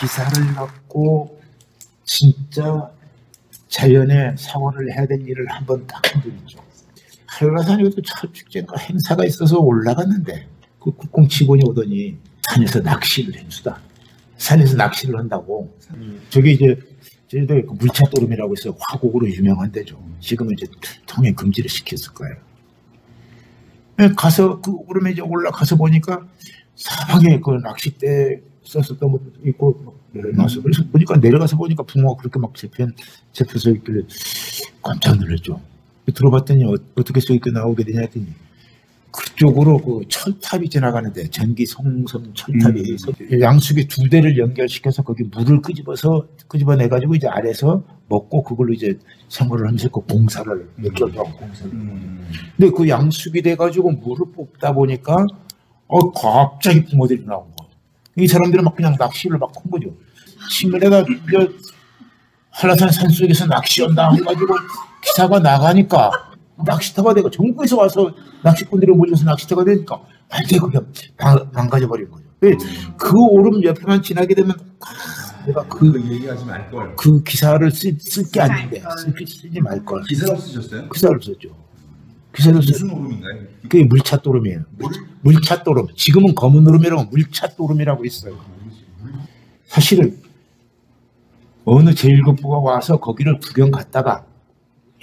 기사를 갖고 진짜 자연에 사원을 해야 될 일을 한번 딱 한 적 있죠. 한라산에도 철축제인가 행사가 있어서 올라갔는데 그 국공 직원이 오더니 산에서 낚시를 행수다. 산에서 낚시를 한다고. 저게 이제 저희도 물차도름이라고 해서 화곡으로 유명한 데죠. 지금은 이제 통행 금지를 시켰을 거예요. 가서 그러면 이제 올라가서 보니까 사방에 그 낚싯대 썼었던 것도 있고 내려놔서 그래서 보니까 내려가서 보니까 붕어가 그렇게 막 잡혀서 있길래 깜짝 놀랐죠. 들어봤더니 어떻게 써 있게 나오게 되냐 했더니 그쪽으로 그 철탑이 지나가는데 전기 송선 철탑이 양수기 두 대를 연결시켜서 거기 물을 끄집어내 가지고 이제 아래서 먹고 그걸로 이제 생활을 하면서 그 공사를 느껴서 공사를. 근데 그 양수기 돼 가지고 물을 뽑다 보니까 갑자기 붕어들이 나온 거예요. 이 사람들은 막 그냥 낚시를 막 한 거죠. 친구네가 한라산 산속에서 낚시한다 해가지고 기사가 나가니까 낚시터가 되고 전국에서 와서 낚시꾼들이 몰려서 낚시터가 되니까 완전히 그게 망가져버린 거죠. 그 오름 옆에만 지나게 되면 내가 얘기하지 말걸. 그 기사를 쓸 게 아닌데 쓰지 말걸. 기사를 쓰셨어요? 기사를 썼죠. 기사를 무슨 오름인가요? 그게 물찻도름이에요. 물찻도름. 지금은 검은 오름이라고 물찻도름이라고 있어요. 사실은 어느 제1급부가 와서 거기를 구경 갔다가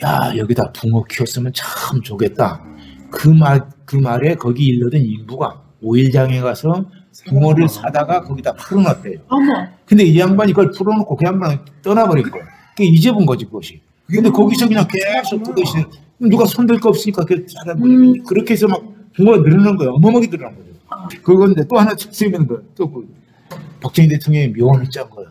야 여기다 붕어 키웠으면 참 좋겠다. 그 말에 거기 일러던 인부가 오일장에 가서 붕어를 사다가 거기다 풀어놨대요. 근데 이 양반이 그걸 풀어놓고 그 양반은 떠나버린 거예요. 그게 잊어본 거지 그것이. 근데 거기서 그냥 계속 그것이 누가 손댈 거 없으니까 그렇게 해서 막 붕어가 늘어난 거예요. 어마어마하게 늘어난 거죠. 그건데 또 하나 쓰이는 거예요. 또 박정희 대통령이 묘원을 짠 거예요.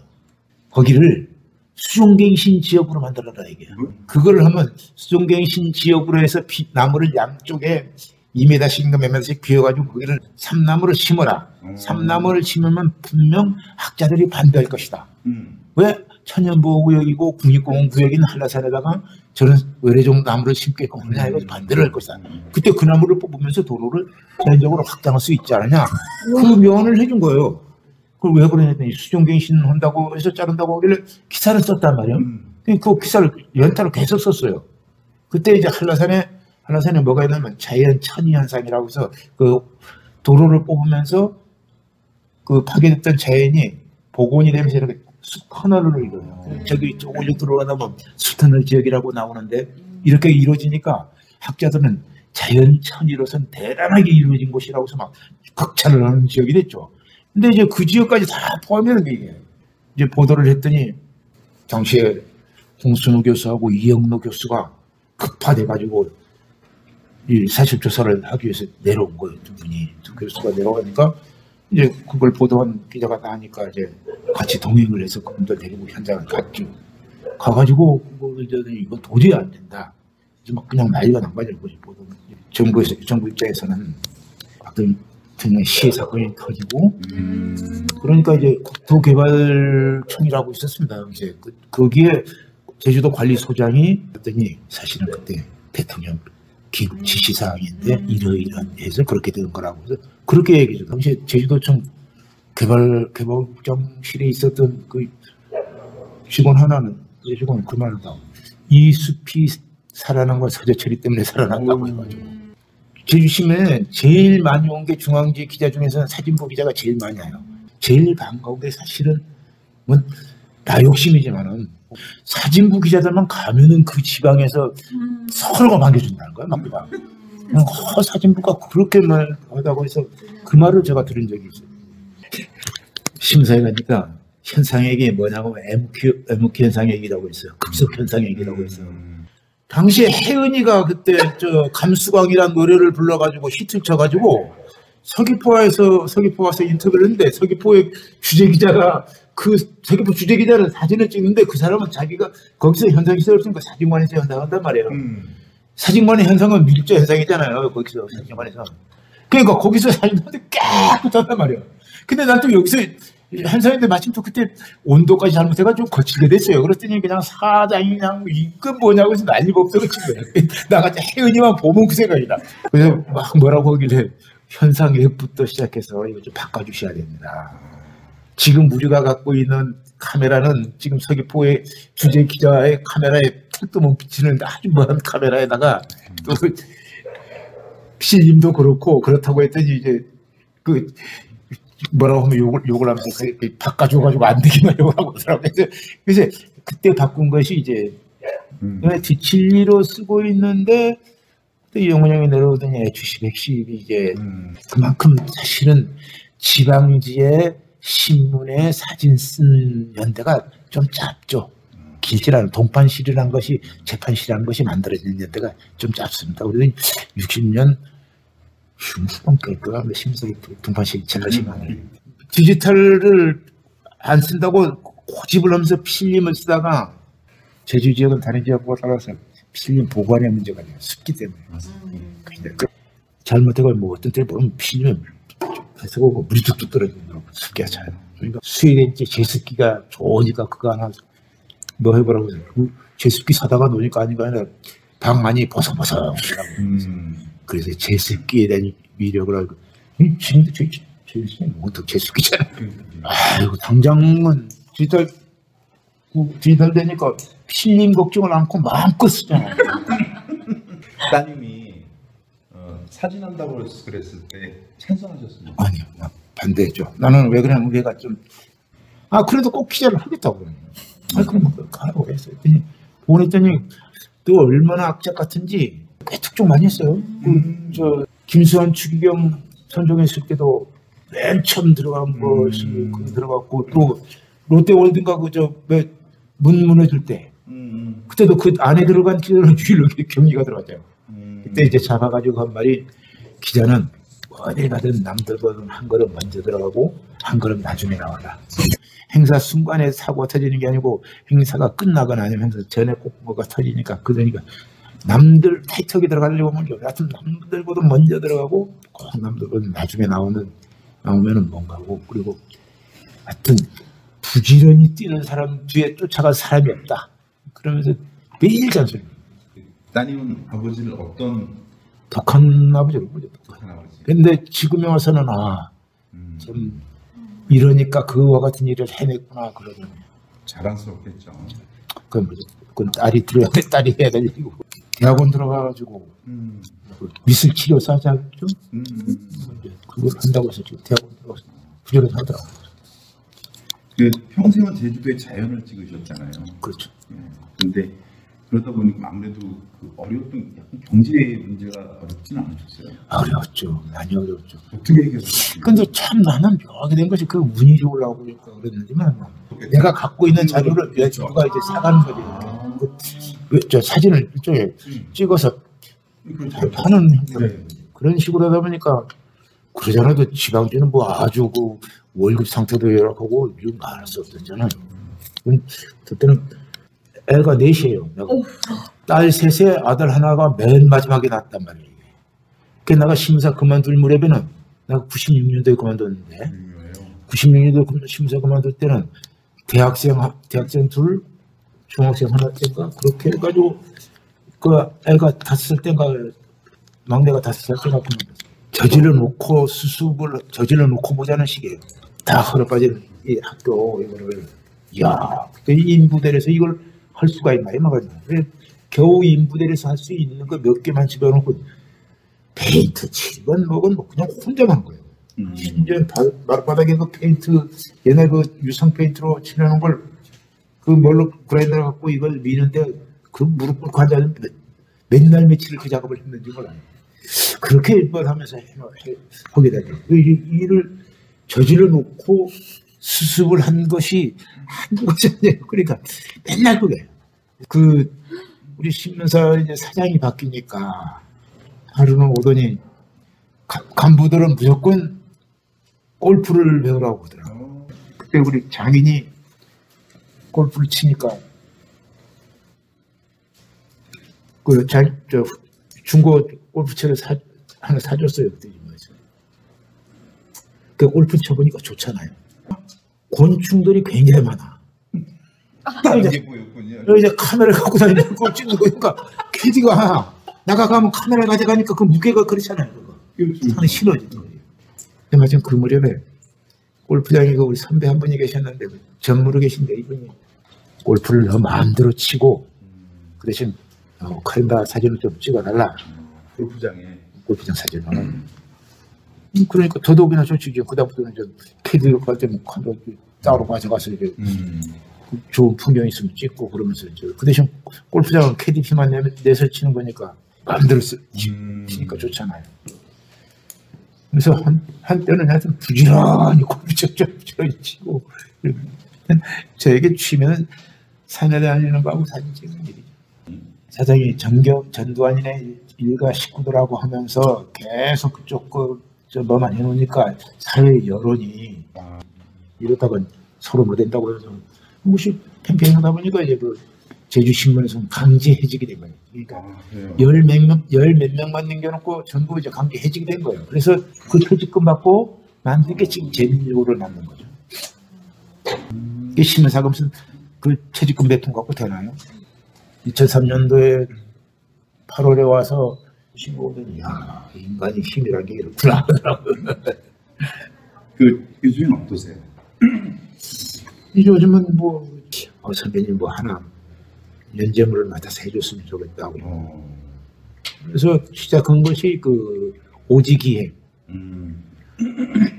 거기를 수종갱신 지역으로 만들어라 이게. 그걸 하면 수종갱신 지역으로 해서 나무를 양쪽에 2m씩 몇 m씩 비워가지고 거기를 삼나무를 심어라. 삼나무를 심으면 분명 학자들이 반대할 것이다. 왜? 천연보호구역이고 국립공원구역인 한라산에다가 저런 외래종 나무를 심게끔 하느냐 이거 반대를 할 것이다. 그때 그 나무를 뽑으면서 도로를 자연적으로 확장할 수 있지 않느냐. 그 묘안을 해준 거예요. 그걸 왜 그러냐 했더니 수종갱신 한다고 해서 자른다고 하길래 기사를 썼단 말이에요. 그 기사를 연타로 계속 썼어요. 그때 이제 한라산에 뭐가 있냐면 자연 천이 현상이라고 해서 그 도로를 뽑으면서 그 파괴됐던 자연이 복원이 되면서 이렇게 숲 터널을 이뤄요. 저기 올려 들어가다 보면 숲 터널 지역이라고 나오는데 이렇게 이루어지니까 학자들은 자연 천이로선 대단하게 이루어진 곳이라고 해서 막 극찬을 하는 지역이 됐죠. 근데 이제 그 지역까지 다 포함되는 게 이게 이제 보도를 했더니 당시에 홍순우 교수하고 이영로 교수가 급파돼가지고 이 사실 조사를 하기 위해서 내려온 거예요. 두 교수가 내려가니까 이제 그걸 보도한 기자가 나니까 이제 같이 동행을 해서 그분들 데리고 현장을 갔죠. 가가지고 그걸 이제 이건 도저히 안 된다. 이제 막 그냥 난리가 난 거죠. 보도. 정부 입장에서는 어떤 시해 사건이 터지고 그러니까 이제 국토개발청이라고 있었습니다. 이제 거기에 제주도 관리소장이 했더니 사실은 그때 대통령 기급 지시사항인데 이러이러한 해서 그렇게 되는 거라고 해서 그렇게 얘기죠. 당시에 제주도청 개발국장실에 있었던 그 직원 하나는 직원 그 말을 하고 이 숲이 살아난 건 서재처리 때문에 살아난다고 해가지고 제주시민에 제일 많이 온 게 중앙지 기자 중에서는 사진부 기자가 제일 많이 와요. 제일 반가운 게 사실은 뭐 나 욕심이지만은 사진부 기자들만 가면은 그 지방에서 서로가 반겨준다는 거야. 막 사진부가 그렇게 말하다고 해서 그 말을 제가 들은 적이 있어요. 심사에 가니까 현상액이 뭐냐고 MQ 현상액이라고 했어요. 급속 현상액이라고 했어요. 당시에 혜은이가 그때 감수광이라는 노래를 불러가지고 히트를 쳐가지고 서귀포 와서 인터뷰를 했는데 서귀포의 주재기자가 그 서귀포 주재기자를 사진을 찍는데 그 사람은 자기가 거기서 현상이 있었으니까 사진관에서 현상한단 말이에요. 사진관의 현상은 밀조 현상이잖아요. 거기서 사진관에서. 그러니까 거기서 사진관에 깨끗하단 말이에요. 근데 난 또 여기서 현상인데 마침 또 그때 온도까지 잘못해가지고 거칠게 됐어요. 그랬더니 그냥 사장이 그냥 이건 뭐냐고 해서 난리 법석을 친 거야. 나같이 혜은이만 보면 그 생각이 나. 그래서 막 뭐라고 하길래 현상액부터 시작해서 이거 좀 바꿔주셔야 됩니다. 지금 우리가 갖고 있는 카메라는 지금 서귀포의 주재 기자의 카메라에 턱도 비치는 아주 먼 카메라에다가 또 필름도 그렇고 그렇다고 했더니 이제 그 뭐라고 하면 욕을 하면서 바꿔줘가지고 안 되기만 욕하고 그러더라고요. 그래서 그때 바꾼 것이 이제 뒷칠리로 쓰고 있는데 또 영훈 형이 내려오더니 HC 110이 이제 그만큼 사실은 지방지의 신문에 사진 쓴 연대가 좀 짧죠. 길지 않은 동판실이라는 것이 재판실이라는 것이 만들어진 연대가 좀 짧습니다. 우리는 60년 후반 거가 심석이 동판실이 제일 심하네. 디지털을 안 쓴다고 고집을 하면서 필름을 쓰다가 제주 지역은 다른 지역과 따라서 필름 보관의 문제가 아니라 습기 때문에. 잘못하고 뭐 어떤 때 보면 필름이 해서 물이 뚝뚝 떨어지는 거라고 습기가 차요. 그러니까 수익에 이제 제습기가 좋으니까 그거 하나 뭐 해보라고 해요. 제습기 사다가 놓으니까 아니가 아니라 방 많이 버석버석. 그래서 제습기에 대한 위력을 알고 지금도 제습기 뭐또 제습기잖아. 아이고 당장은 디지털 되니까 필름 걱정을 않고 마음껏 쓰잖아요. 따님이 사진한다고 그랬을 때 찬성하셨습니까? 아니요, 반대했죠. 나는 왜 그러냐면 얘가 좀 그래도 꼭 기자를 하겠다고 그러네요. 그럼 가라고 했어요. 보냈더니 또 얼마나 악착 같은지 꽤 특종 많이 했어요. 저 김수환 추기경 선정했을 때도 맨 처음 들어간 것이 들어갔고 또 롯데월드인가 문 무너질 때 그때도 그 안에 들어간 기자는 주일로 경리가 들어갔잖아요. 그때 이제 잡아가지고 한 말이 기자는 어딜 가든 남들보다 한 걸음 먼저 들어가고 한 걸음 나중에 나와라. 행사 순간에 사고가 터지는 게 아니고 행사가 끝나거나 아니면 행사 전에 꼭 뭐가 터지니까 그러니까 남들 타이트하게 들어가려고 하면 하여튼 남들보다 먼저 들어가고 꼭 남들보다 나중에 나오면은 뭔가고 그리고 하여튼 부지런히 뛰는 사람 뒤에 쫓아갈 사람이 없다. 그러면서 매일 잔소리. 따님은 아버지를 어떤 독한 아버지로 보죠. 독한 아버지. 근데 지금에 와서는 좀 이러니까 그와 같은 일을 해냈구나 그러더니 자랑스럽겠죠. 그건 딸이 해야 될 일이고 대학원 들어가가지고 미술 치료사자 좀 그걸 한다고 해서 지금 대학원 들어가서 부지런히 하더라고요. 평생은 제주도의 자연을 찍으셨잖아요. 그렇죠. 근데 그러다 보니까 아무래도 그 어려웠던 약간 경제 문제가 어렵지는 않으셨어요? 어려웠죠. 많이 어려웠죠. 어떻게 해결하셨어요? 근데 참 나는 묘하게 된 것이 그 운이 좋으려고 그랬는지만 내가 갖고 있는 자료를 누가 이제 사가는 거지. 저 사진을 일종의 찍어서 하는 그런 식으로 하다 보니까 그러잖아도 지방주는 뭐 아주 그 월급 상태도 열악하고 이런 거 알 수 없었잖아요. 그때는 애가 넷이에요. 딸 셋에 아들 하나가 맨 마지막에 낳았단 말이에요. 그래서 내가 심사 그만둘 무렵에는 내가 96년도에 그만뒀는데 96년도에 심사 그만둘 때는 대학생 둘, 중학생 하나 때인가 그렇게 해가지고 그 애가 5살 때인가 막내가 5살 때인가 저질러 놓고 수습을 저질러 놓고 보자는 식이에요. 다 흘러빠진 이 학교 이거를 이 인부대에서 이걸 할 수가 있나 이마가지고 겨우 인부대에서 할 수 있는 거 몇 개만 집어넣고 페인트 칠건 뭐건 뭐 그냥 혼자만 한 거예요. 심지어 마룻바닥에 그 페인트 옛날 그 유성 페인트로 칠해놓은 걸 그 뭘로 그라인더 갖고 이걸 미는데 그 무릎 꿇고 앉아서 맨날 며칠 그 작업을 했는지 몰라요. 그렇게 일번 하면서 하게 되죠. 이 일을 저질러 놓고 수습을 한 것이 한두 것이 아니에요. 그러니까 맨날 그게 우리 신문사 이제 사장이 바뀌니까 하루는 오더니 간부들은 무조건 골프를 배우라고 하더라고요. 그때 우리 장인이 골프를 치니까 저 중고 골프채를 하나 사줬어요. 그때 그 골프 쳐보니까 좋잖아요. 곤충들이 굉장히 많아. 이제 보였군요. 이제 카메라 갖고 다니는 거 찍는 거니까 캐디가 나가가면 카메라 가져가니까 그 무게가 그렇잖아요. 그거. 하나 실어지. 마침 그 무렵에 골프장에 우리 선배 한 분이 계셨는데 전무로 계신데 이분이 골프를 너 마음대로 치고 그 대신 카린다 사진을 좀 찍어달라. 골프장 사진을. 그러니까 더더욱이나 좋지. 그다음부터는 캐디로 갈 때는 따로 가져가서 이제 좋은 풍경 있으면 찍고 그러면서 이제 그 대신 골프장은 캐디피만 내서 치는 거니까 마음대로 치니까 좋잖아요. 그래서 한때는 하여튼 부지런히 골프장 부지런히 치고 저에게 취미는 산에 다니는 거하고 사진 찍는 일이죠. 사장이 전두환이네 일가 식구들하고 하면서 계속 그쪽 뭐만 해놓으니까 사회 여론이 이러다가 서로 뭐 된다고 해서 무시 캠페인하다 보니까 이제 그 제주신문에서 강제 해직이 된 거예요. 그러니까 열 몇 명만 남겨놓고 전부 이제 강제 해직이 된 거예요. 그래서 그 퇴직금 받고 만든 게 지금 제민족으로 남는 거죠. 이 신문사금은 그 퇴직금 몇 푼 갖고 되나요? 2003년도에 8월에 와서 신고는 야 인간이 힘이란 게 이렇구나 하더라고요. 그 요즘은 어떠세요? 요즘은 뭐 선배님 뭐 하나 연재물을 맡아서 해줬으면 좋겠다고. 그래서 시작한 것이 그 오지기행.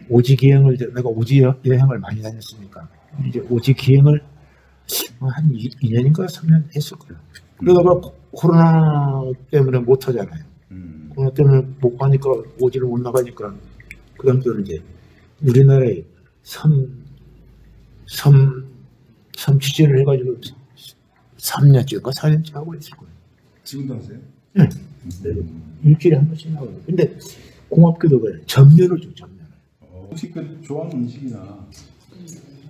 오지기행을 내가 오지 여행을 많이 다녔으니까 이제 오지기행을 한 2년인가 3년 했을 거예요. 그러다가 코로나 때문에 못 하잖아요. 코로나 때문에 못 가니까 오지를 못 나가니까 그 다음부터는 이제 우리나라에 섬 취재를 해가지고 3년째인가 4년째 하고 있을 거예요. 지금도 하세요? 네. 일주일에 한 번씩 나와요. 근데 공업기도 그래. 전면을 줘, 전면을. 혹시 그 좋아하는 음식이나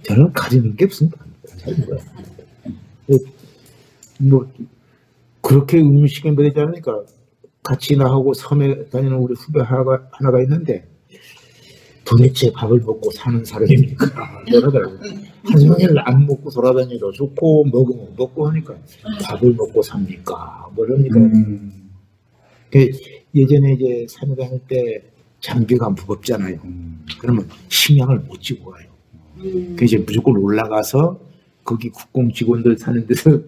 저는 가리는 게 없습니다. 잘 먹어요. 뭐 그렇게 음식에 되지 않으니까 같이 나하고 섬에 다니는 우리 후배 하나가 있는데 도대체 밥을 먹고 사는 사람입니까? 그러더라고요. 한종일 안 먹고 돌아다니도 좋고 먹고 하니까 밥을 먹고 삽니까? 뭐랍니까? 예전에 이제 산에 다닐 때 장비가 무겁잖아요. 그러면 식량을 못 지고 가요. 그 이제 무조건 올라가서 거기 국공 직원들 사는 데서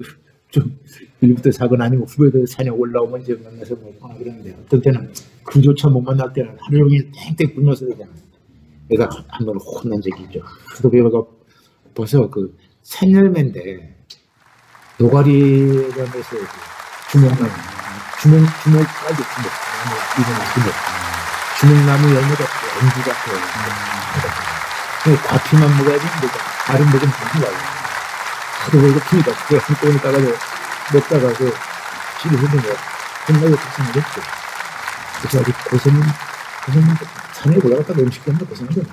좀 일부터 사거나 아니면 후배들 산에 올라오면 이제 만나서 먹거나 그러는데 어떤 때는 그조차 못 만날 때는 하루 종일 땡땡 굶어서 되잖아요. 내가 한 번 혼난 적이 있죠. 그래서 내가 벌써 그 산열매인데 노가리라면서 주먹나무 주먹나무 열매가 연두 같아요. 과피만 먹어야지 다른 먹으면 안 좋아요. 하도 이거 피니까 그게 한꺼번에 따가지고 먹다가 그 집에 흐르는 거 끝나고 고생을 했죠. 그래서 아직 고생은 산에 올라갔다가 음식 때문에 고생을 했죠.